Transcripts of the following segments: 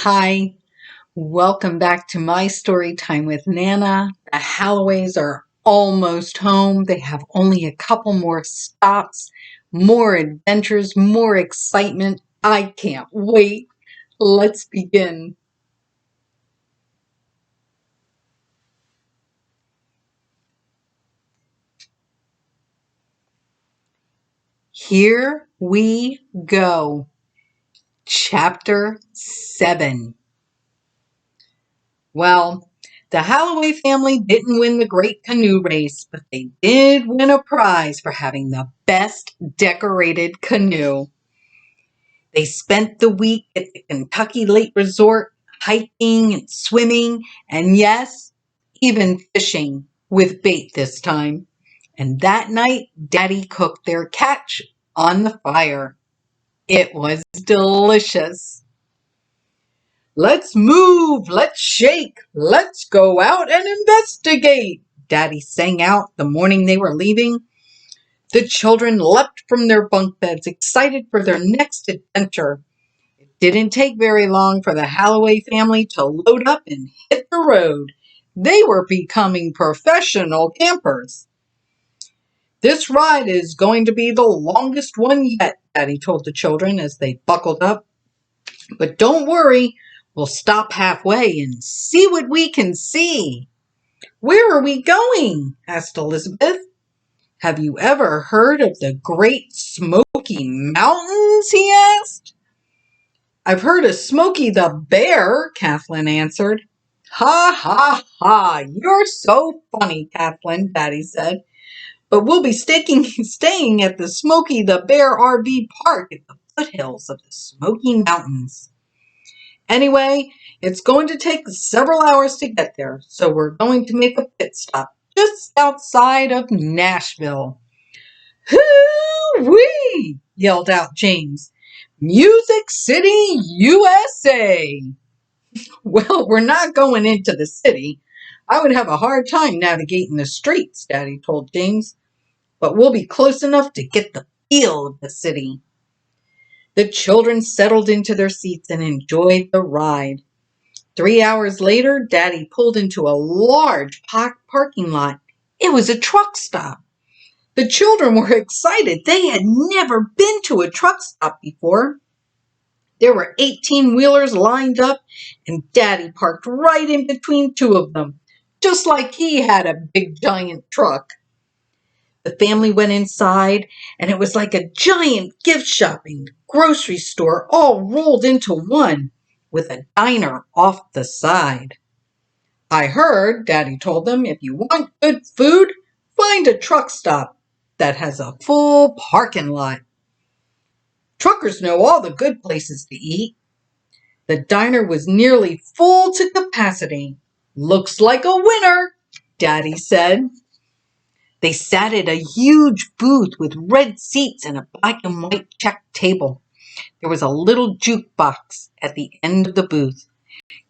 Hi, welcome back to my story time with Nana. The Halloways are almost home. They have only a couple more stops, more adventures, more excitement. I can't wait. Let's begin. Here we go. Chapter 7. Well, the Halloway family didn't win the Great Canoe Race, but they did win a prize for having the best decorated canoe. They spent the week at the Kentucky Lake Resort, hiking and swimming, and yes, even fishing with bait this time. And that night, Daddy cooked their catch on the fire. It was delicious. Let's move, let's shake, let's go out and investigate, Daddy sang out the morning they were leaving. The children leapt from their bunk beds, excited for their next adventure. It didn't take very long for the Halloway family to load up and hit the road. They were becoming professional campers. This ride is going to be the longest one yet, Daddy told the children as they buckled up. But don't worry, we'll stop halfway and see what we can see. Where are we going? Asked Elizabeth. Have you ever heard of the Great Smoky Mountains? He asked. I've heard of Smokey the Bear, Kathleen answered. Ha ha ha, you're so funny, Kathleen, Daddy said. But we'll be staying at the Smokey the Bear RV park at the foothills of the Smoky Mountains. Anyway, it's going to take several hours to get there, so we're going to make a pit stop just outside of Nashville. Hoo-wee! Yelled out James. Music City, USA! Well, we're not going into the city. I would have a hard time navigating the streets, Daddy told James. But we'll be close enough to get the feel of the city. The children settled into their seats and enjoyed the ride. 3 hours later, Daddy pulled into a large parking lot. It was a truck stop. The children were excited. They had never been to a truck stop before. There were 18-wheelers lined up, and Daddy parked right in between two of them, just like he had a big giant truck. The family went inside, and it was like a giant gift shopping grocery store all rolled into one, with a diner off the side. I heard, Daddy told them, if you want good food, find a truck stop that has a full parking lot. Truckers know all the good places to eat. The diner was nearly full to capacity. Looks like a winner, Daddy said. They sat at a huge booth with red seats and a black and white checked table. There was a little jukebox at the end of the booth.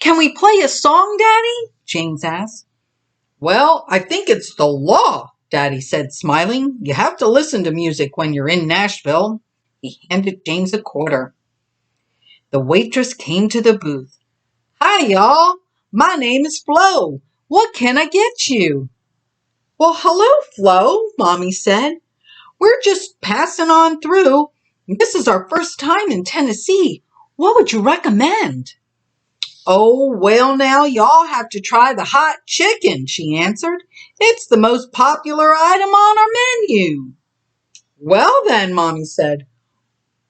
Can we play a song, Daddy? James asked. Well, I think it's the law, Daddy said, smiling. You have to listen to music when you're in Nashville. He handed James a quarter. The waitress came to the booth. Hi, y'all. My name is Flo. What can I get you? Well, hello, Flo, Mommy said. We're just passing on through. This is our first time in Tennessee. What would you recommend? Oh, well, now y'all have to try the hot chicken, she answered. It's the most popular item on our menu. Well then, Mommy said,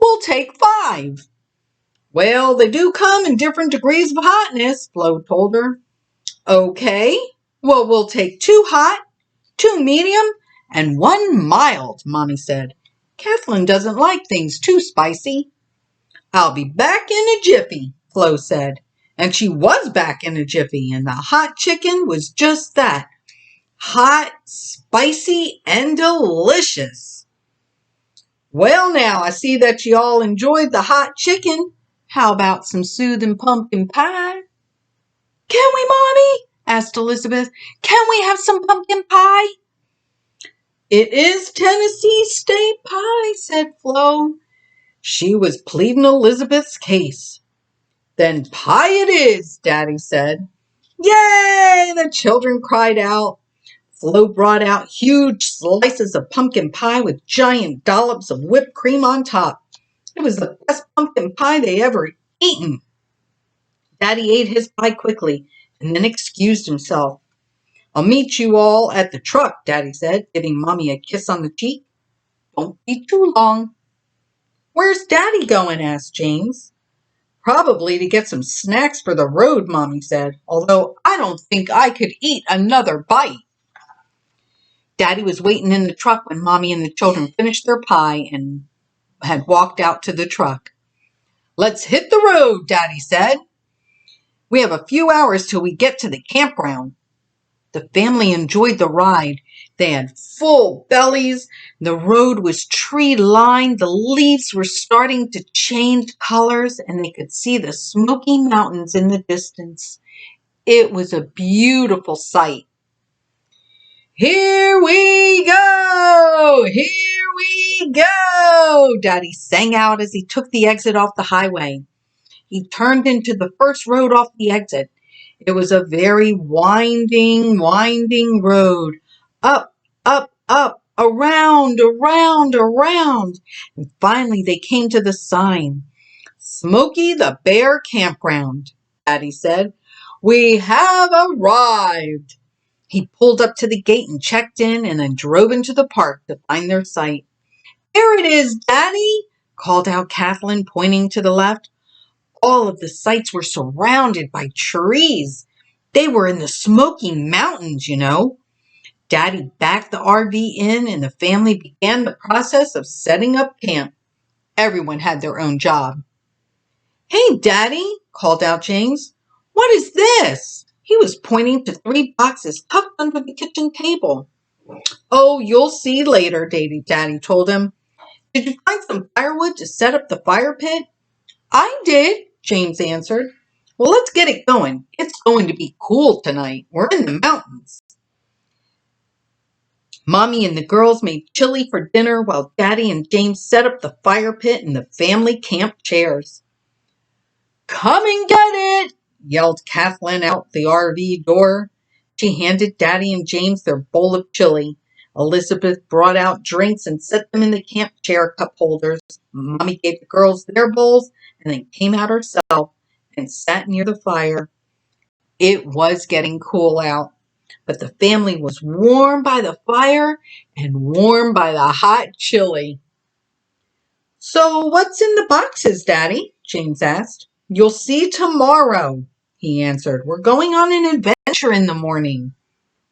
we'll take 5. Well, they do come in different degrees of hotness, Flo told her. Okay, well, we'll take 2 hot, 2 medium, and 1 mild, Mommy said. Kathleen doesn't like things too spicy. I'll be back in a jiffy, Flo said. And she was back in a jiffy, and the hot chicken was just that. Hot, spicy, and delicious. Well, now, I see that you all enjoyed the hot chicken. How about some soothing pumpkin pie? Can we, Mommy? Asked Elizabeth. Can we have some pumpkin pie? It is Tennessee State pie, said Flo. She was pleading Elizabeth's case. Then pie it is, Daddy said. Yay! The children cried out. Flo brought out huge slices of pumpkin pie with giant dollops of whipped cream on top. It was the best pumpkin pie they ever eaten. Daddy ate his pie quickly and then excused himself. I'll meet you all at the truck, Daddy said, giving Mommy a kiss on the cheek. Don't be too long. Where's Daddy going? Asked James. Probably to get some snacks for the road, Mommy said, although I don't think I could eat another bite. Daddy was waiting in the truck when Mommy and the children finished their pie and had walked out to the truck. Let's hit the road, Daddy said. We have a few hours till we get to the campground. The family enjoyed the ride. They had full bellies. The road was tree-lined. The leaves were starting to change colors, and they could see the Smoky Mountains in the distance. It was a beautiful sight. Here we go! Here we go! Daddy sang out as he took the exit off the highway. He turned into the first road off the exit. It was a very winding road. Up, up, up, around, around, around. And finally they came to the sign. Smokey the Bear Campground, Daddy said. We have arrived. He pulled up to the gate and checked in and then drove into the park to find their site. There it is, Daddy, called out Kathleen, pointing to the left. All of the sites were surrounded by trees. They were in the Smoky Mountains, you know. Daddy backed the RV in and the family began the process of setting up camp. Everyone had their own job. Hey, Daddy, called out James. What is this? He was pointing to 3 boxes tucked under the kitchen table. Oh, you'll see later, Daddy told him. Did you find some firewood to set up the fire pit? I did, James answered. Well, let's get it going. It's going to be cool tonight. We're in the mountains. Mommy and the girls made chili for dinner while Daddy and James set up the fire pit and the family camp chairs. Come and get it, yelled Kathleen out the RV door. She handed Daddy and James their bowl of chili. Elizabeth brought out drinks and set them in the camp chair cup holders. Mommy gave the girls their bowls and then came out herself and sat near the fire. It was getting cool out, but the family was warm by the fire and warm by the hot chili. So what's in the boxes, Daddy? James asked. You'll see tomorrow, he answered. We're going on an adventure in the morning.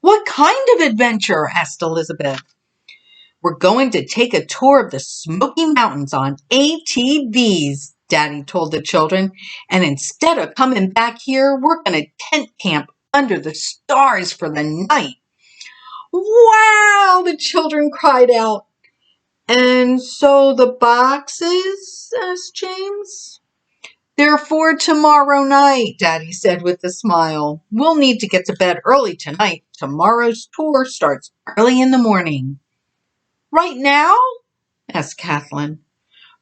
What kind of adventure? Asked Elizabeth. We're going to take a tour of the Smoky Mountains on ATVs, Daddy told the children. And instead of coming back here, we're going to tent camp under the stars for the night. Wow, the children cried out. And so the boxes? Asked James. They're for tomorrow night, Daddy said with a smile. We'll need to get to bed early tonight. Tomorrow's tour starts early in the morning. Right now? Asked Kathleen.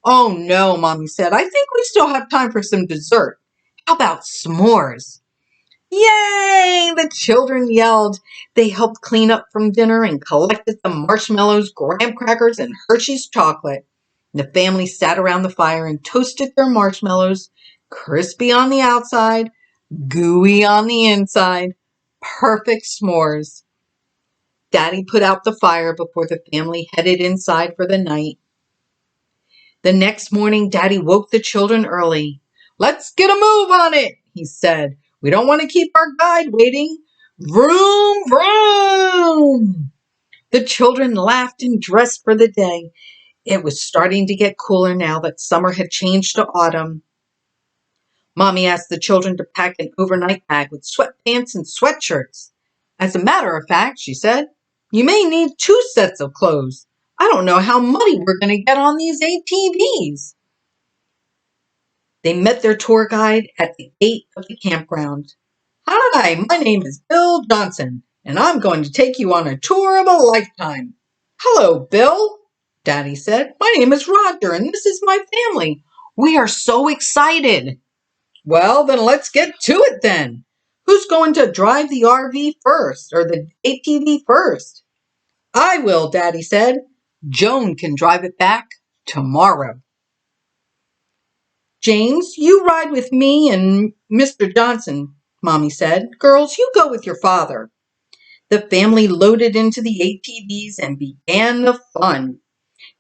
Oh, no, Mommy said. I think we still have time for some dessert. How about s'mores? Yay! The children yelled. They helped clean up from dinner and collected the marshmallows, graham crackers, and Hershey's chocolate. The family sat around the fire and toasted their marshmallows, crispy on the outside, gooey on the inside. Perfect s'mores. Daddy put out the fire before the family headed inside for the night. The next morning, Daddy woke the children early. Let's get a move on it, he said. We don't want to keep our guide waiting. Vroom, vroom. The children laughed and dressed for the day. It was starting to get cooler now that summer had changed to autumn. Mommy asked the children to pack an overnight bag with sweatpants and sweatshirts. As a matter of fact, she said, you may need 2 sets of clothes. I don't know how muddy we're going to get on these ATVs. They met their tour guide at the gate of the campground. Hi, my name is Bill Johnson, and I'm going to take you on a tour of a lifetime. Hello, Bill, Daddy said. My name is Roger, and this is my family. We are so excited. Well, then let's get to it then. Who's going to drive the RV first or the ATV first? I will, Daddy said. Joan can drive it back tomorrow. James, you ride with me and Mr. Johnson, Mommy said. Girls, you go with your father. The family loaded into the ATVs and began the fun.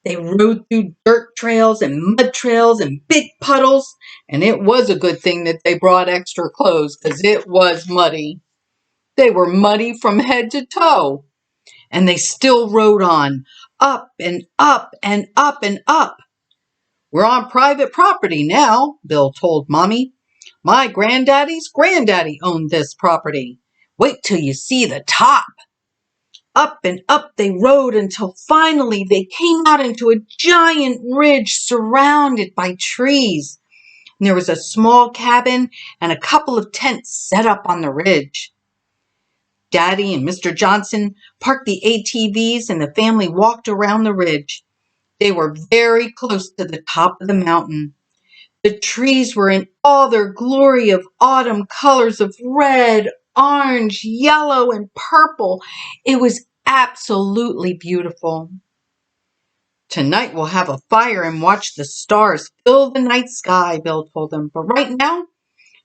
They rode through dirt trails and mud trails and big puddles, and it was a good thing that they brought extra clothes because it was muddy. They were muddy from head to toe, and they still rode on, up and up and up and up. We're on private property now, Bill told Mommy. My granddaddy's granddaddy owned this property. Wait till you see the top. Up and up they rode until finally they came out into a giant ridge surrounded by trees. And there was a small cabin and a couple of tents set up on the ridge. Daddy and Mr. Johnson parked the ATVs and the family walked around the ridge. They were very close to the top of the mountain. The trees were in all their glory of autumn colors of red, orange, yellow, and purple. It was absolutely beautiful. Tonight we'll have a fire and watch the stars fill the night sky, Bill told them. But right now,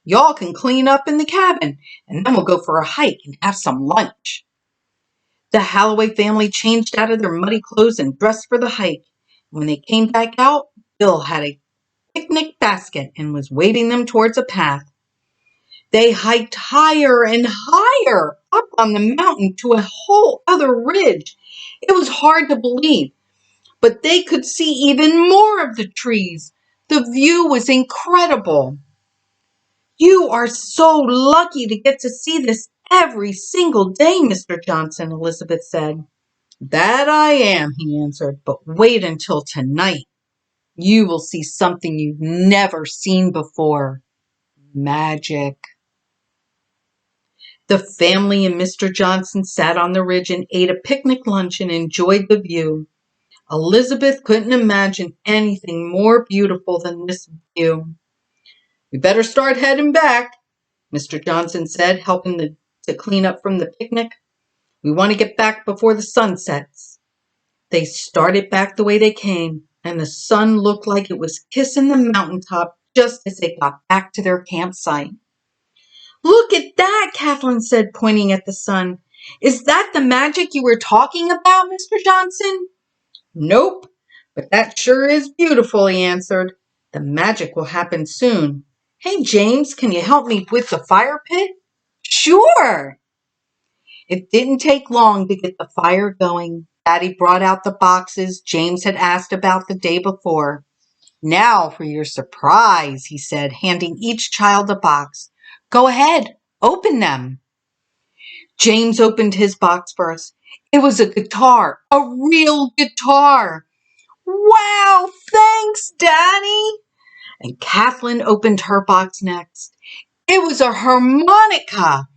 y'all can clean up in the cabin, and then we'll go for a hike and have some lunch. The Halloway family changed out of their muddy clothes and dressed for the hike. When they came back out, Bill had a picnic basket and was waving them towards a path. They hiked higher and higher up on the mountain to a whole other ridge. It was hard to believe, but they could see even more of the trees. The view was incredible. You are so lucky to get to see this every single day, Mr. Johnson, Elizabeth said. That I am, he answered, but wait until tonight. You will see something you've never seen before. Magic. The family and Mr. Johnson sat on the ridge and ate a picnic lunch and enjoyed the view. Elizabeth couldn't imagine anything more beautiful than this view. We better start heading back, Mr. Johnson said, helping to clean up from the picnic. We want to get back before the sun sets. They started back the way they came, and the sun looked like it was kissing the mountaintop just as they got back to their campsite. Look at that, Kathleen said, pointing at the sun. Is that the magic you were talking about, Mr. Johnson? Nope, but that sure is beautiful, he answered. The magic will happen soon. Hey, James, can you help me with the fire pit? Sure. It didn't take long to get the fire going. Daddy brought out the boxes James had asked about the day before. Now for your surprise, he said, handing each child a box. Go ahead, open them. James opened his box first. It was a guitar, a real guitar. Wow, thanks, Daddy. And Kathleen opened her box next. It was a harmonica.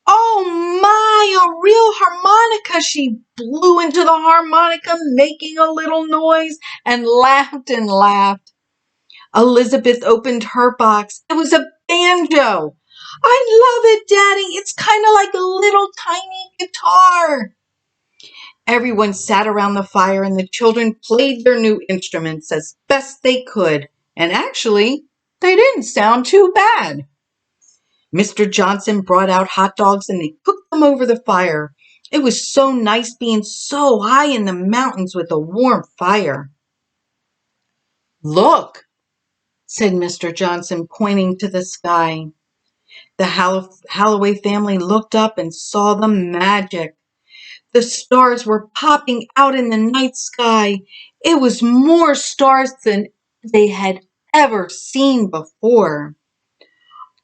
Oh my, a real harmonica. She blew into the harmonica, making a little noise, and laughed and laughed. Elizabeth opened her box. It was a banjo. I love it, Daddy. It's kind of like a little tiny guitar. Everyone sat around the fire and the children played their new instruments as best they could. And actually, they didn't sound too bad. Mr. Johnson brought out hot dogs and they cooked them over the fire. It was so nice being so high in the mountains with a warm fire. Look, said Mr. Johnson, pointing to the sky. The Halloway family looked up and saw the magic. The stars were popping out in the night sky. It was more stars than they had ever seen before.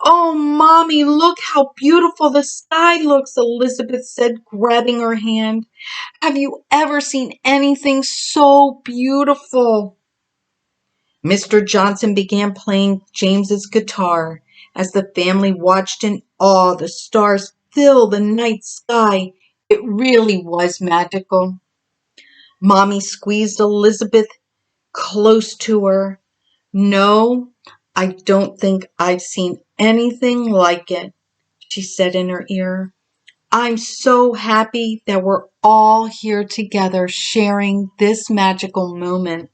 Oh, Mommy, look how beautiful the sky looks, Elizabeth said, grabbing her hand. Have you ever seen anything so beautiful? Mr. Johnson began playing James's guitar. As the family watched in awe, the stars fill the night sky. It really was magical. Mommy squeezed Elizabeth close to her. No, I don't think I've seen anything like it, she said in her ear. I'm so happy that we're all here together sharing this magical moment.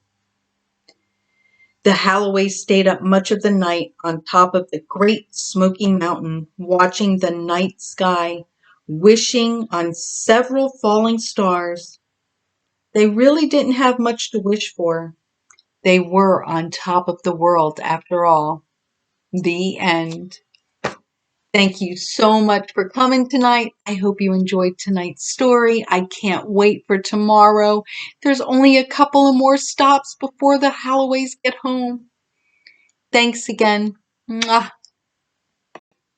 The Halloways stayed up much of the night on top of the Great Smoky Mountain, watching the night sky, wishing on several falling stars. They really didn't have much to wish for. They were on top of the world after all. The end. Thank you so much for coming tonight. I hope you enjoyed tonight's story. I can't wait for tomorrow. There's only a couple of more stops before the Halloways get home. Thanks again. Mwah.